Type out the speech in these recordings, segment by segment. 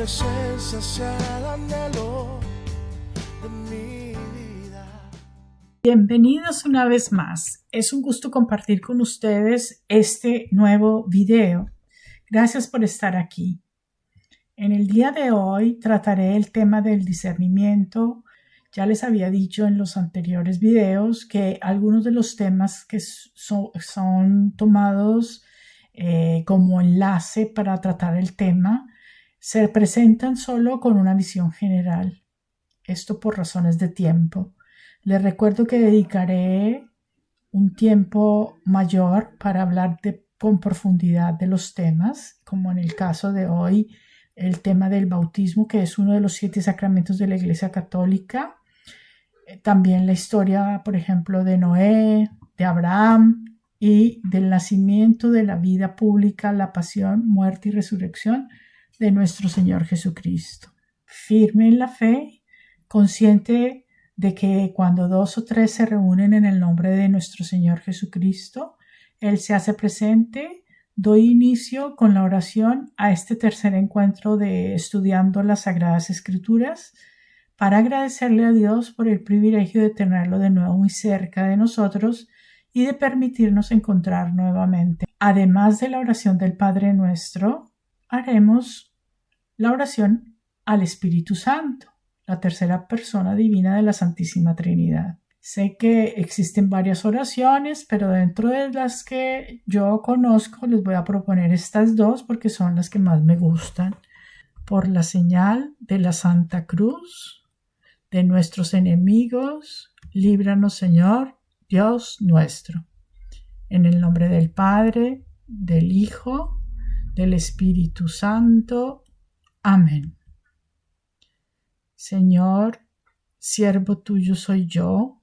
presencia sea el anhelo de mi vida. Bienvenidos una vez más. Es un gusto compartir con ustedes este nuevo video. Gracias por estar aquí. En el día de hoy trataré el tema del discernimiento. Ya les había dicho en los anteriores videos que algunos de los temas que son tomados como enlace para tratar el tema se presentan solo con una visión general. Esto por razones de tiempo. Les recuerdo que dedicaré un tiempo mayor para hablar con profundidad de los temas, como en el caso de hoy, el tema del bautismo, que es uno de los 7 sacramentos de la Iglesia Católica. También la historia, por ejemplo, de Noé, de Abraham y del nacimiento, de la vida pública, la pasión, muerte y resurrección de nuestro Señor Jesucristo. Firme en la fe, consciente de que cuando 2 o 3 se reúnen en el nombre de nuestro Señor Jesucristo, Él se hace presente. Doy inicio con la oración a este tercer encuentro de estudiando las Sagradas Escrituras para agradecerle a Dios por el privilegio de tenerlo de nuevo muy cerca de nosotros y de permitirnos encontrar nuevamente. Además de la oración del Padre Nuestro, haremos la oración al Espíritu Santo, la tercera persona divina de la Santísima Trinidad. Sé que existen varias oraciones, pero dentro de las que yo conozco les voy a proponer estas dos porque son las que más me gustan. Por la señal de la Santa Cruz, de nuestros enemigos, líbranos, Señor, Dios nuestro. En el nombre del Padre, del Hijo, del Espíritu Santo. Amén. Señor, siervo tuyo soy yo,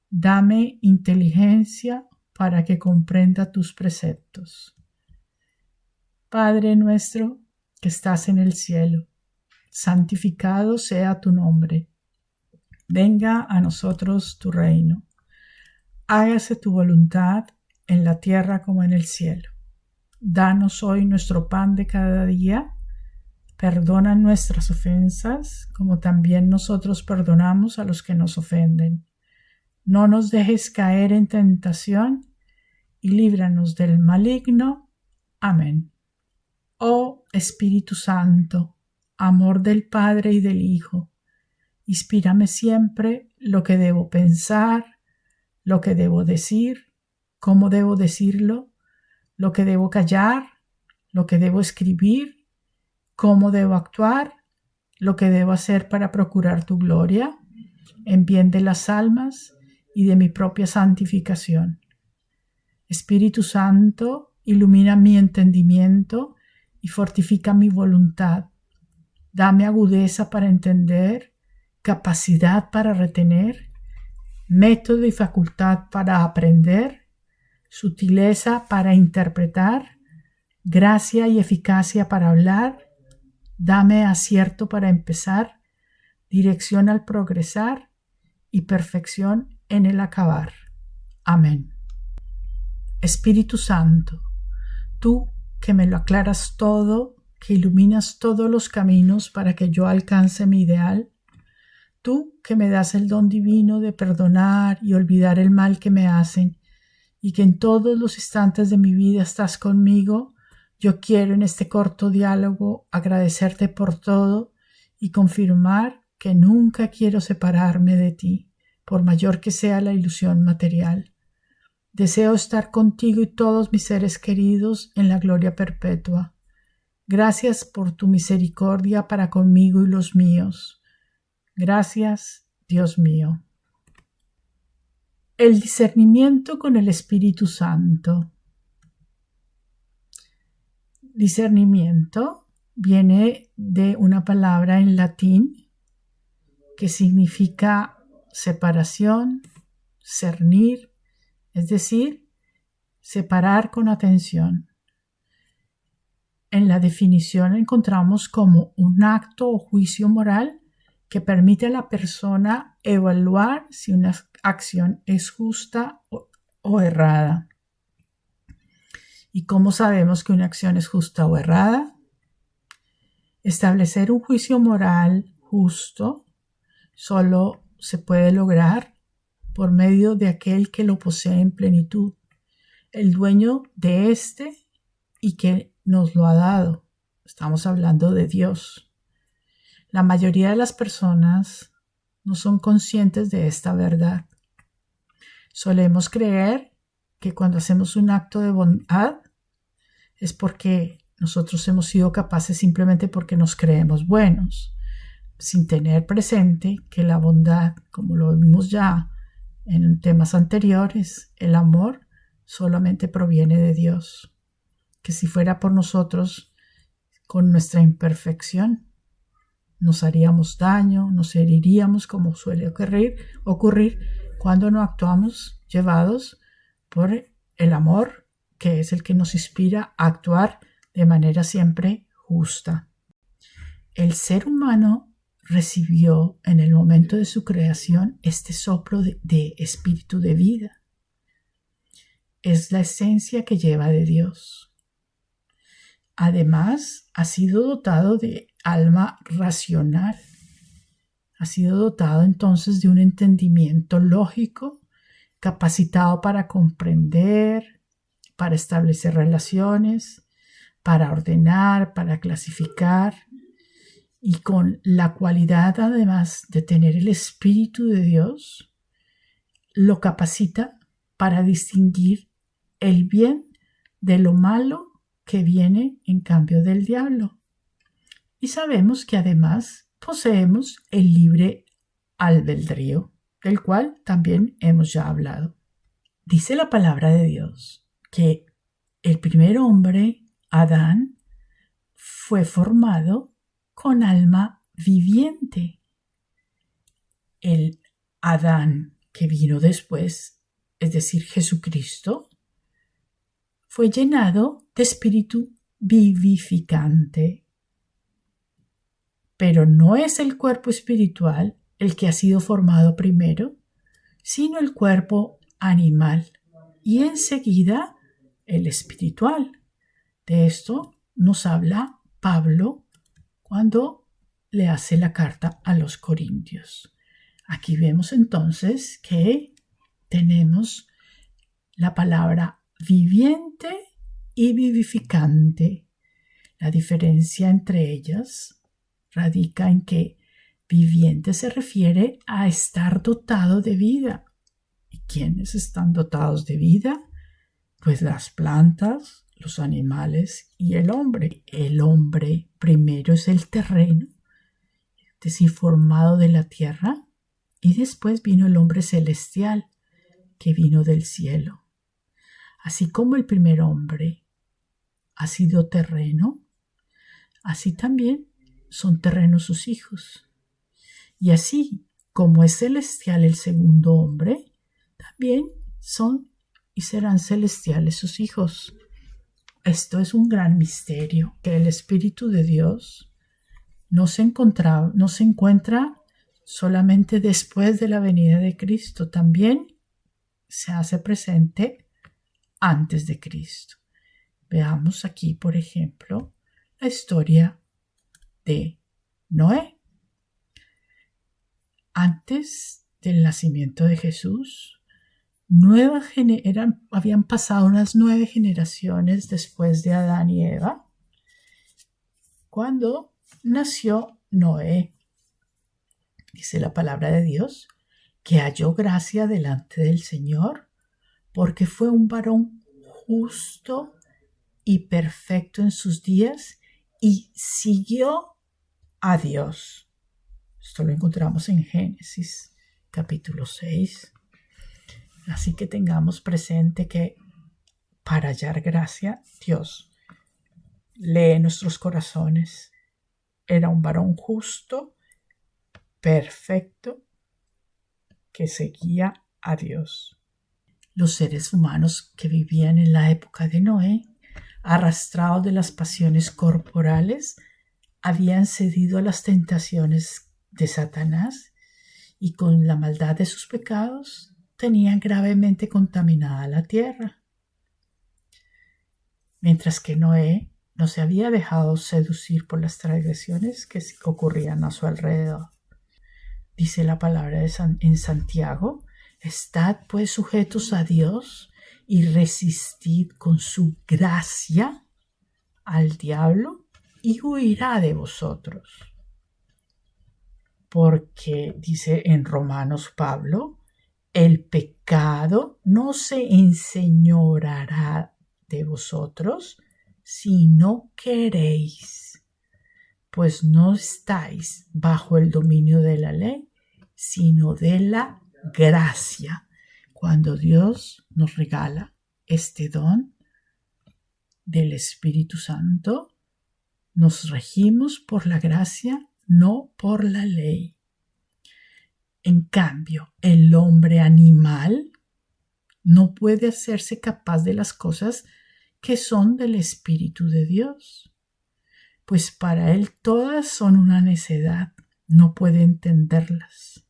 dame inteligencia para que comprenda tus preceptos. Padre nuestro que estás en el cielo, santificado sea tu nombre. Venga a nosotros tu reino. Hágase tu voluntad en la tierra como en el cielo. Danos hoy nuestro pan de cada día. Perdona nuestras ofensas, como también nosotros perdonamos a los que nos ofenden. No nos dejes caer en tentación y líbranos del maligno. Amén. Oh Espíritu Santo, amor del Padre y del Hijo, inspírame siempre lo que debo pensar, lo que debo decir, cómo debo decirlo, lo que debo callar, lo que debo escribir, cómo debo actuar, lo que debo hacer para procurar tu gloria, en bien de las almas y de mi propia santificación. Espíritu Santo, ilumina mi entendimiento y fortifica mi voluntad. Dame agudeza para entender, capacidad para retener, método y facultad para aprender, sutileza para interpretar, gracia y eficacia para hablar. Dame acierto para empezar, dirección al progresar y perfección en el acabar. Amén. Espíritu Santo, tú que me lo aclaras todo, que iluminas todos los caminos para que yo alcance mi ideal, tú que me das el don divino de perdonar y olvidar el mal que me hacen y que en todos los instantes de mi vida estás conmigo, yo quiero en este corto diálogo agradecerte por todo y confirmar que nunca quiero separarme de ti, por mayor que sea la ilusión material. Deseo estar contigo y todos mis seres queridos en la gloria perpetua. Gracias por tu misericordia para conmigo y los míos. Gracias, Dios mío. El discernimiento con el Espíritu Santo. Discernimiento viene de una palabra en latín que significa separación, cernir, es decir, separar con atención. En la definición encontramos como un acto o juicio moral que permite a la persona evaluar si una acción es justa o errada. ¿Y cómo sabemos que una acción es justa o errada? Establecer un juicio moral justo solo se puede lograr por medio de aquel que lo posee en plenitud, el dueño de éste y que nos lo ha dado. Estamos hablando de Dios. La mayoría de las personas no son conscientes de esta verdad. Solemos creer que cuando hacemos un acto de bondad es porque nosotros hemos sido capaces simplemente porque nos creemos buenos, sin tener presente que la bondad, como lo vimos ya en temas anteriores, el amor solamente proviene de Dios. Que si fuera por nosotros, con nuestra imperfección, nos haríamos daño, nos heriríamos, como suele ocurrir cuando no actuamos llevados por el amor, que es el que nos inspira a actuar de manera siempre justa. El ser humano recibió en el momento de su creación este soplo de espíritu de vida. Es la esencia que lleva de Dios. Además, ha sido dotado de alma racional. Ha sido dotado entonces de un entendimiento lógico, capacitado para comprender, para establecer relaciones, para ordenar, para clasificar, y con la cualidad además de tener el Espíritu de Dios, lo capacita para distinguir el bien de lo malo que viene en cambio del diablo. Y sabemos que además poseemos el libre albedrío, del cual también hemos ya hablado. Dice la palabra de Dios que el primer hombre, Adán, fue formado con alma viviente. El Adán que vino después, es decir, Jesucristo, fue llenado de espíritu vivificante. Pero no es el cuerpo espiritual el que ha sido formado primero, sino el cuerpo animal y enseguida el espiritual. De esto nos habla Pablo cuando le hace la carta a los Corintios. Aquí vemos entonces que tenemos la palabra viviente y vivificante. La diferencia entre ellas radica en que viviente se refiere a estar dotado de vida. ¿Y quiénes están dotados de vida? Pues las plantas, los animales y el hombre. El hombre primero es el terreno, es decir, formado de la tierra, y después vino el hombre celestial, que vino del cielo. Así como el primer hombre ha sido terreno, así también son terrenos sus hijos. Y así como es celestial el segundo hombre, también son y serán celestiales sus hijos. Esto es un gran misterio, que el Espíritu de Dios no se encuentra solamente después de la venida de Cristo, también se hace presente antes de Cristo. Veamos aquí, por ejemplo, la historia de Noé. Antes del nacimiento de Jesús, habían pasado unas 9 generaciones después de Adán y Eva, cuando nació Noé. Dice la palabra de Dios que halló gracia delante del Señor, porque fue un varón justo y perfecto en sus días y siguió a Dios. Esto lo encontramos en Génesis capítulo 6. Así que tengamos presente que para hallar gracia, Dios lee nuestros corazones. Era un varón justo, perfecto, que seguía a Dios. Los seres humanos que vivían en la época de Noé, arrastrados de las pasiones corporales, habían cedido a las tentaciones de Satanás y con la maldad de sus pecados tenían gravemente contaminada la tierra. Mientras que Noé no se había dejado seducir por las transgresiones que ocurrían a su alrededor. Dice la palabra en Santiago: estad pues sujetos a Dios y resistid con su gracia al diablo y huirá de vosotros. Porque dice en Romanos Pablo: el pecado no se enseñoreará de vosotros si no queréis, pues no estáis bajo el dominio de la ley, sino de la gracia. Cuando Dios nos regala este don del Espíritu Santo, nos regimos por la gracia, no por la ley. En cambio, el hombre animal no puede hacerse capaz de las cosas que son del Espíritu de Dios, pues para él todas son una necedad, no puede entenderlas,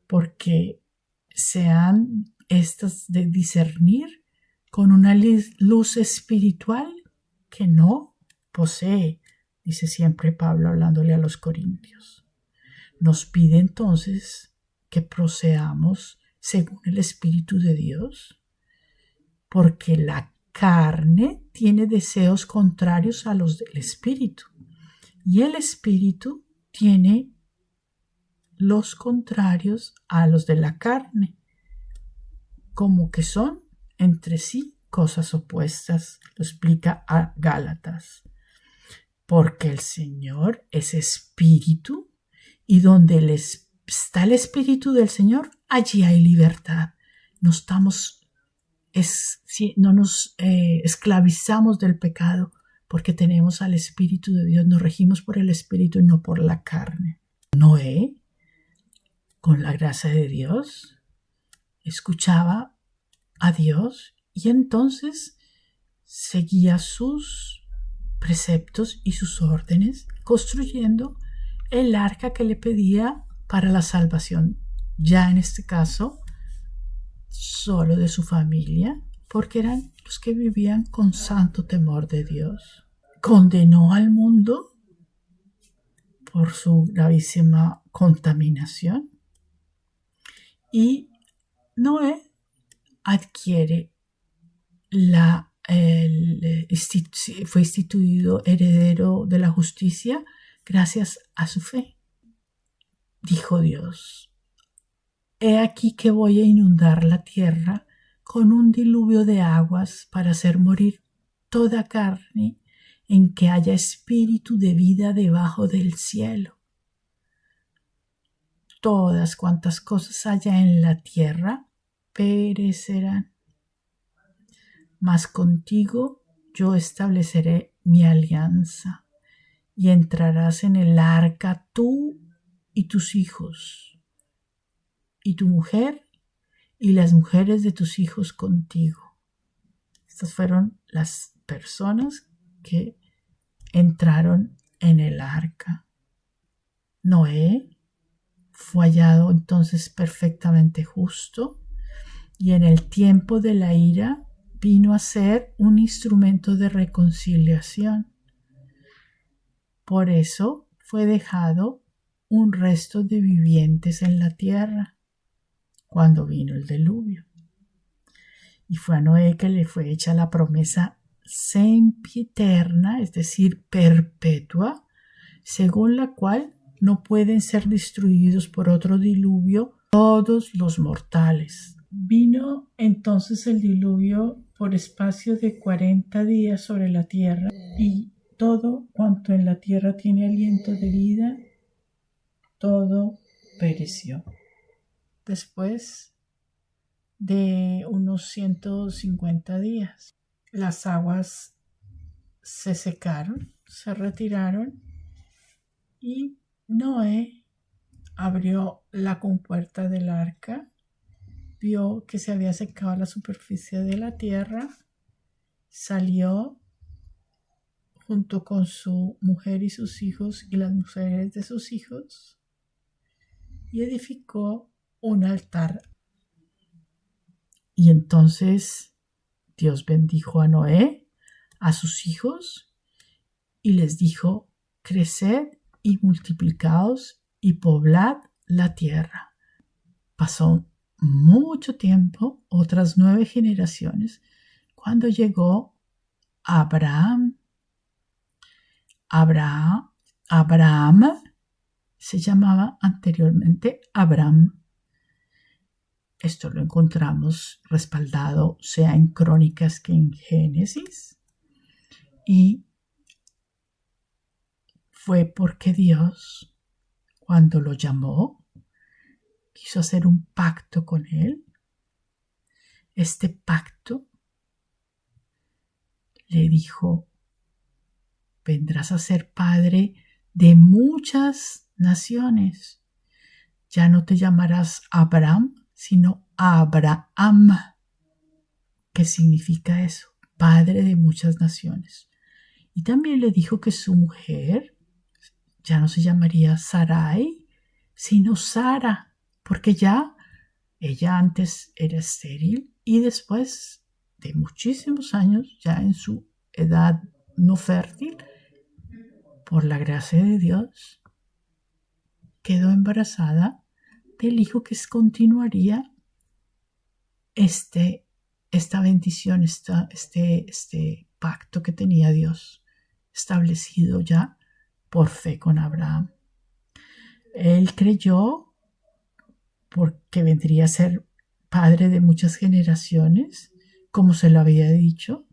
porque sean estas de discernir con una luz espiritual que no posee, dice siempre Pablo hablándole a los corintios. Nos pide entonces que procedamos según el Espíritu de Dios, porque la carne tiene deseos contrarios a los del Espíritu, y el Espíritu tiene los contrarios a los de la carne, como que son entre sí cosas opuestas. Lo explica a Gálatas. Porque el Señor es Espíritu, y donde está el Espíritu del Señor, allí hay libertad. No nos esclavizamos del pecado, porque tenemos al Espíritu de Dios. Nos regimos por el Espíritu y no por la carne. Noé, con la gracia de Dios, escuchaba a Dios y entonces seguía sus preceptos y sus órdenes, construyendo el arca que le pedía para la salvación, ya en este caso solo de su familia, porque eran los que vivían con santo temor de Dios. Condenó al mundo por su gravísima contaminación, y Noé adquiere fue instituido heredero de la justicia gracias a su fe. Dijo Dios: he aquí que voy a inundar la tierra con un diluvio de aguas para hacer morir toda carne en que haya espíritu de vida debajo del cielo. Todas cuantas cosas haya en la tierra perecerán, mas contigo yo estableceré mi alianza, y entrarás en el arca tú y tus hijos, y tu mujer, y las mujeres de tus hijos contigo. Estas fueron las personas que entraron en el arca. Noé fue hallado entonces perfectamente justo, y en el tiempo de la ira vino a ser un instrumento de reconciliación. Por eso fue dejado un resto de vivientes en la tierra cuando vino el diluvio. Y fue a Noé que le fue hecha la promesa sempiterna, es decir, perpetua, según la cual no pueden ser destruidos por otro diluvio todos los mortales. Vino entonces el diluvio por espacio de 40 días sobre la tierra, y todo cuanto en la tierra tiene aliento de vida, todo pereció. Después de unos 150 días, las aguas se secaron, se retiraron, y Noé abrió la compuerta del arca, vio que se había secado la superficie de la tierra, salió junto con su mujer y sus hijos y las mujeres de sus hijos, y edificó un altar. Y entonces Dios bendijo a Noé, a sus hijos y les dijo: creced y multiplicaos y poblad la tierra. Pasó mucho tiempo, otras 9 generaciones, cuando llegó Abraham. Abraham se llamaba anteriormente Abram. Esto lo encontramos respaldado sea en Crónicas que en Génesis. Y fue porque Dios, cuando lo llamó, quiso hacer un pacto con él. Este pacto le dijo: vendrás a ser padre de muchas naciones. Ya no te llamarás Abraham, sino Abraham. ¿Qué significa eso? Padre de muchas naciones. Y también le dijo que su mujer ya no se llamaría Sarai, sino Sara, porque ya ella antes era estéril y después de muchísimos años, ya en su edad no fértil, por la gracia de Dios, quedó embarazada del hijo que continuaría esta bendición, este pacto que tenía Dios establecido ya por fe con Abraham. Él creyó porque vendría a ser padre de muchas generaciones, como se lo había dicho,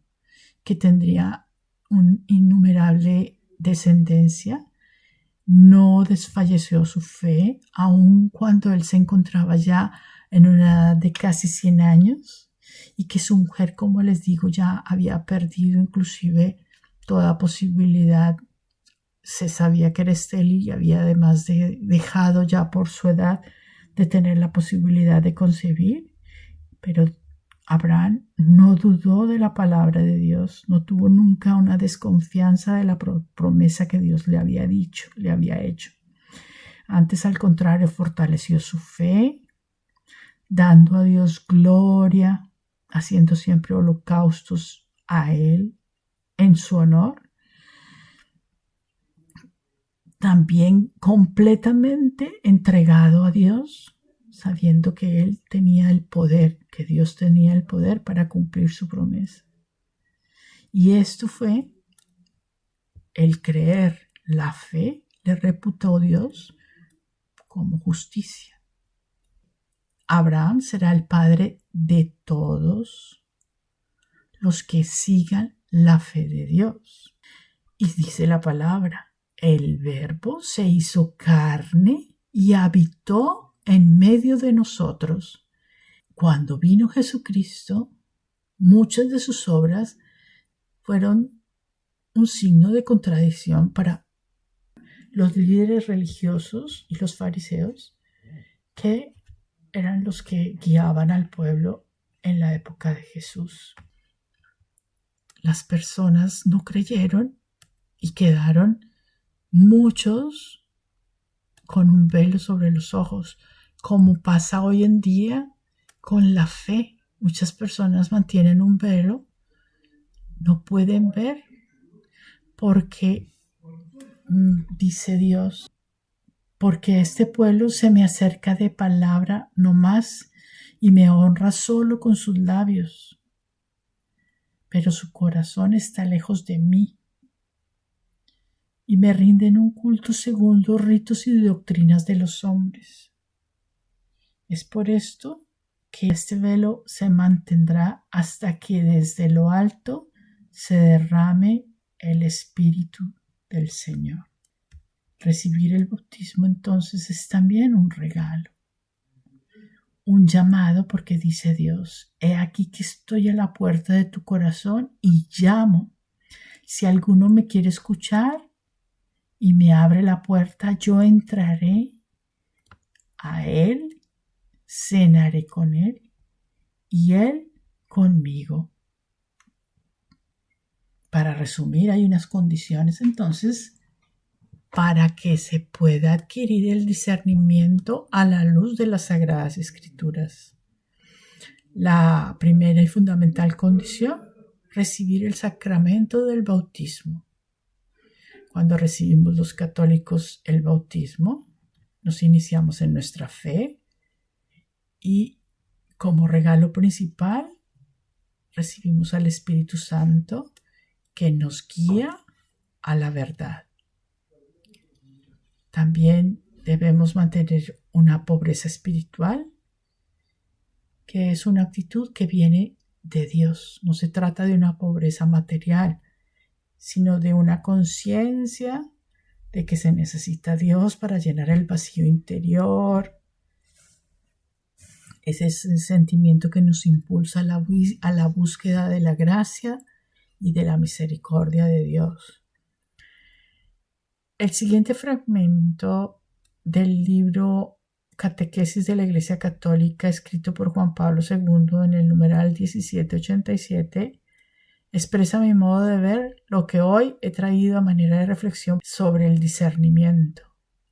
que tendría una innumerable descendencia. No desfalleció su fe, aun cuando él se encontraba ya en una edad de casi 100 años y que su mujer, como les digo, ya había perdido inclusive toda posibilidad. Se sabía que era estéril y había además dejado ya por su edad de tener la posibilidad de concebir, pero Abraham no dudó de la palabra de Dios, no tuvo nunca una desconfianza de la promesa que Dios le había dicho, le había hecho. Antes, al contrario, fortaleció su fe, dando a Dios gloria, haciendo siempre holocaustos a Él en su honor. También completamente entregado a Dios, sabiendo que Él tenía el poder, que Dios tenía el poder para cumplir su promesa. Y esto fue el creer, la fe, le reputó Dios como justicia. Abraham será el padre de todos los que sigan la fe de Dios. Y dice la palabra: el Verbo se hizo carne y habitó en medio de nosotros. Cuando vino Jesucristo, muchas de sus obras fueron un signo de contradicción para los líderes religiosos y los fariseos, que eran los que guiaban al pueblo en la época de Jesús. Las personas no creyeron y quedaron muchos con un velo sobre los ojos, como pasa hoy en día con la fe. Muchas personas mantienen un velo, no pueden ver, porque dice Dios: porque este pueblo se me acerca de palabra no más y me honra solo con sus labios, pero su corazón está lejos de mí y me rinden un culto según los ritos y doctrinas de los hombres. Es por esto que este velo se mantendrá hasta que desde lo alto se derrame el Espíritu del Señor. Recibir el bautismo entonces es también un regalo, un llamado, porque dice Dios: he aquí que estoy a la puerta de tu corazón y llamo. Si alguno me quiere escuchar y me abre la puerta, yo entraré a él, cenaré con él y él conmigo. Para resumir, hay unas condiciones entonces para que se pueda adquirir el discernimiento a la luz de las Sagradas Escrituras. La primera y fundamental condición: recibir el sacramento del bautismo. Cuando recibimos los católicos el bautismo, nos iniciamos en nuestra fe y como regalo principal recibimos al Espíritu Santo que nos guía a la verdad. También debemos mantener una pobreza espiritual, que es una actitud que viene de Dios. No se trata de una pobreza material, sino de una conciencia de que se necesita Dios para llenar el vacío interior. Ese es el sentimiento que nos impulsa a la búsqueda de la gracia y de la misericordia de Dios. El siguiente fragmento del libro Catequesis de la Iglesia Católica, escrito por Juan Pablo II en el numeral 1787, expresa mi modo de ver lo que hoy he traído a manera de reflexión sobre el discernimiento.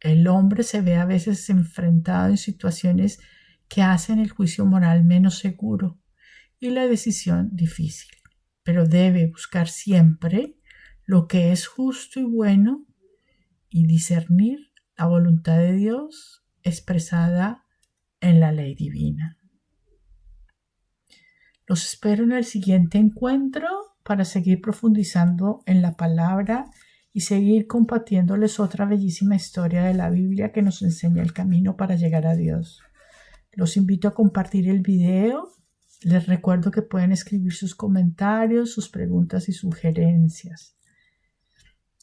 El hombre se ve a veces enfrentado en situaciones que hacen el juicio moral menos seguro y la decisión difícil, pero debe buscar siempre lo que es justo y bueno y discernir la voluntad de Dios expresada en la ley divina. Los espero en el siguiente encuentro para seguir profundizando en la palabra y seguir compartiéndoles otra bellísima historia de la Biblia que nos enseña el camino para llegar a Dios. Los invito a compartir el video. Les recuerdo que pueden escribir sus comentarios, sus preguntas y sugerencias.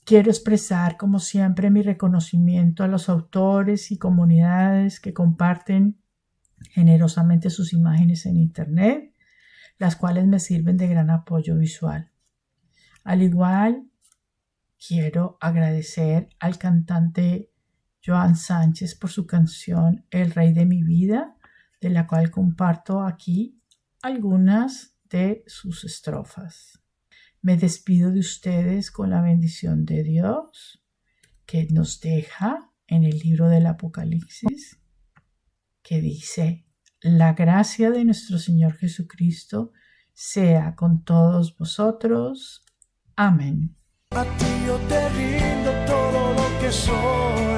Quiero expresar, como siempre, mi reconocimiento a los autores y comunidades que comparten generosamente sus imágenes en Internet, las cuales me sirven de gran apoyo visual. Al igual, quiero agradecer al cantante Joan Sánchez por su canción El Rey de mi Vida, de la cual comparto aquí algunas de sus estrofas. Me despido de ustedes con la bendición de Dios que nos deja en el libro del Apocalipsis, que dice: la gracia de nuestro Señor Jesucristo sea con todos vosotros. Amén. A ti yo te rindo todo lo que soy.